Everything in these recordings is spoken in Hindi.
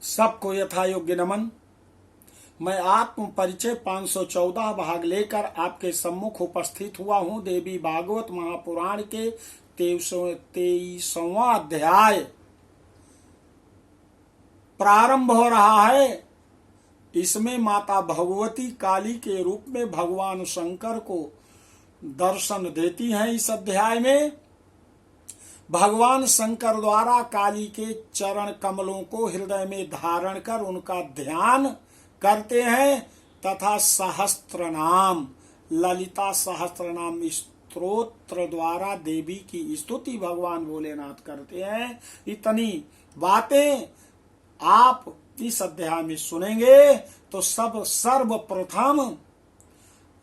सबको यथा योग्य नमन। मैं आत्म परिचय 514 भाग लेकर आपके सम्मुख उपस्थित हुआ हूँ। देवी भागवत महापुराण के 23वां अध्याय प्रारंभ हो रहा है। इसमें माता भगवती काली के रूप में भगवान शंकर को दर्शन देती हैं। इस अध्याय में भगवान शंकर द्वारा काली के चरण कमलों को हृदय में धारण कर उनका ध्यान करते हैं तथा सहस्त्र नाम ललिता सहस्त्र नाम स्तोत्र द्वारा देवी की स्तुति भगवान भोलेनाथ करते हैं। इतनी बातें आप इस अध्याय में सुनेंगे तो सर्वप्रथम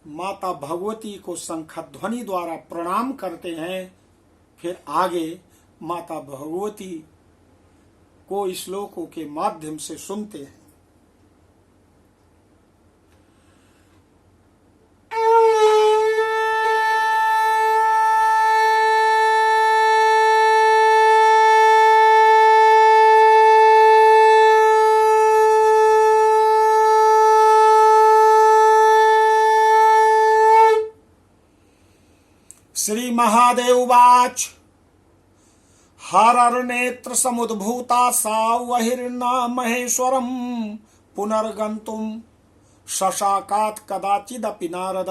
माता भगवती को शंखध्वनि द्वारा प्रणाम करते हैं। फिर आगे माता भगवती को श्लोकों के माध्यम से सुनते हैं। श्री महादेव उवाच हरर्नेत्र समुद्भूता सावहिर्ना महेश्वरम पुनर्गन्तुम शशाकात् कदाचिदपि नारद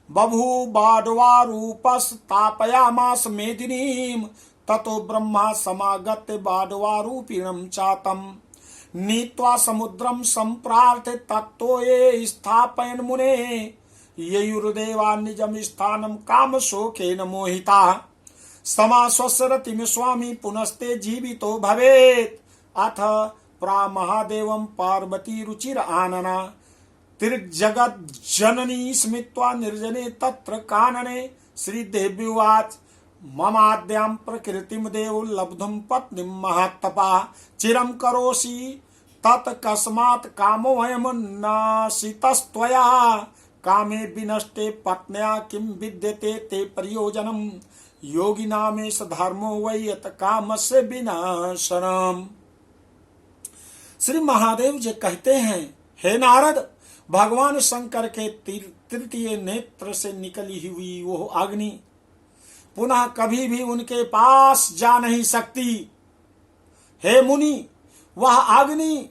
बभूवाड्वारूपस्तापयामास मेदिनीं ततो ब्रह्मा समागत्य वाड्वारूपिणं चातं नीत्वा समुद्रं सम्प्रार्थे तत्तो ये स्थापयन् मुने ययुर्देवा निजं स्थानं काम शोकेन मोहिता समास्वस्य रतिं स्वामी पुनस्ते जीवितो भवेत् अथ प्रामहादेवं पार्वती रुचिर आनना तिर्जगत् जननी स्मित्वा निर्जने तत्र कानने श्रीदेव्युवाच ममाद्यां प्रकृतिं देव लब्धुं पत्नीं महत्तपा चिरं करोषि तत्कस्मात् कामोऽयं नाशितस्त्वया कामे विनष्टे पत्न्या किं विद्यते ते प्रयोजनम् योगिनामेष धर्मो वै यत् कामस्य विनाशनम्। श्री महादेव जी कहते हैं, हे नारद, भगवान शंकर के तृतीय नेत्र से निकली हुई वो अग्नि पुनः कभी भी उनके पास जा नहीं सकती। हे मुनि, वह अग्नि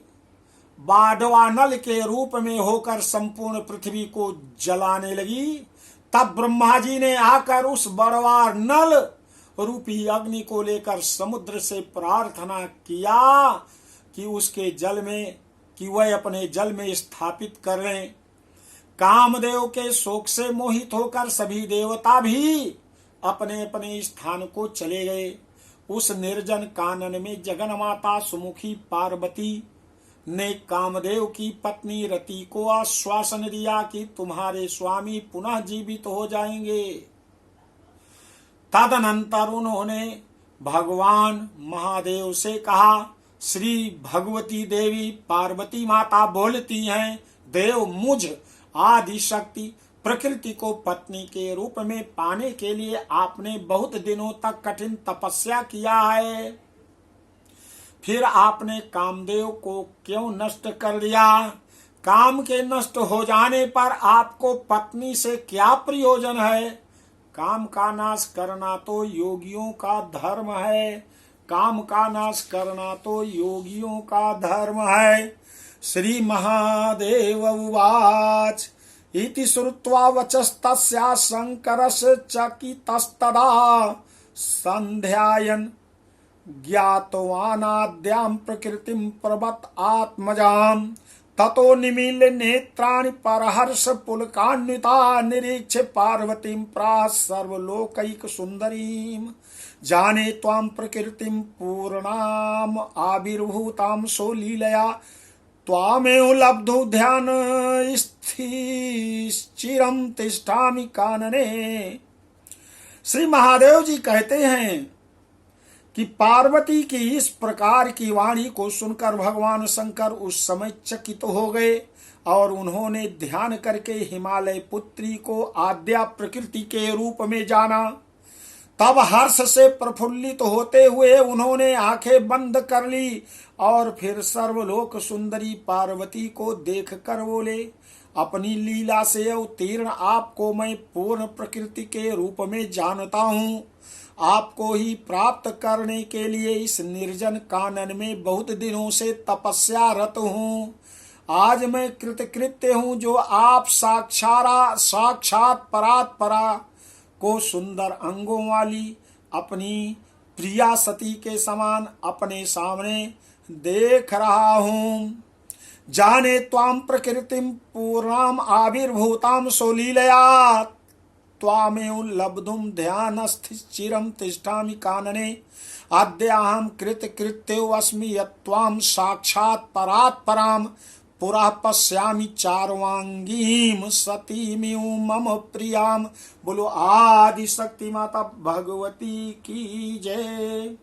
बाडवानल के रूप में होकर संपूर्ण पृथ्वी को जलाने लगी। तब ब्रह्मा जी ने आकर उस बड़वार नल रूपी अग्नि को लेकर समुद्र से प्रार्थना किया कि उसके जल में वह अपने जल में स्थापित कर लें। कामदेव के शोक से मोहित होकर सभी देवता भी अपने अपने स्थान को चले गए। उस निर्जन कानन में जगन माता सुमुखी पार्वती ने कामदेव की पत्नी रति को आश्वासन दिया कि तुम्हारे स्वामी पुनः जीवित हो जाएंगे। तदनंतर उन्होंने भगवान महादेव से कहा, श्री भगवती देवी पार्वती माता बोलती हैं, देव मुझ आदि शक्ति प्रकृति को पत्नी के रूप में पाने के लिए आपने बहुत दिनों तक कठिन तपस्या किया है, फिर आपने कामदेव को क्यों नष्ट कर दिया? काम के नष्ट हो जाने पर आपको पत्नी से क्या प्रयोजन है? काम का नाश करना तो योगियों का धर्म है। काम का नाश करना तो योगियों का धर्म है। श्री महादेव उवाच इति श्रुत्वा वचस्तस्या शंकरस्य चकितस्तदा संध्यायन् ज्ञातवानाद्यां प्रकृतिं प्रवत् आत्मजां ततो निमील्य नेत्राणि परहर्ष पुलकान्विता निरीक्ष्य पार्वतीं प्राह सर्वलोकैक सुंदरीं जाने त्वां प्रकृतिं पूर्णाम् आविर्भूतां सोलीलया त्वामेव लब्धो ध्यान स्थिरं तिष्ठामि कानने। श्री महादेव जी कहते हैं कि पार्वती की इस प्रकार की वाणी को सुनकर भगवान शंकर उस समय चकित हो गए और उन्होंने ध्यान करके हिमालय पुत्री को आद्या प्रकृति के रूप में जाना। तब हर्ष से प्रफुल्लित होते हुए उन्होंने आंखें बंद कर ली और फिर सर्वलोक सुंदरी पार्वती को देखकर बोले, अपनी लीला से अवतीर्ण आपको मैं पूर्ण प्रकृति के रूप में जानता हूँ। आपको ही प्राप्त करने के लिए इस निर्जन कानन में बहुत दिनों से तपस्यारत हूँ। आज मैं कृतकृत्य हूँ जो आप साक्षात परात्परा को सुंदर अंगों वाली अपनी प्रिया सती के समान अपने सामने देख रहा हूँ। जाने त्वाम प्रकृतिम पूर्णाम आविर्भूताम सोलीलया त्वामेव लब्धुम ध्यानस्थिरम तिष्ठामि कानने अद्याहं कृतकृत्योऽस्मि यत्त्वां साक्षात् परात्परां पुरः पश्यामि चार्वांगीं सतीमिव मम प्रियां। बोलो आदि शक्ति माता भगवती की जय।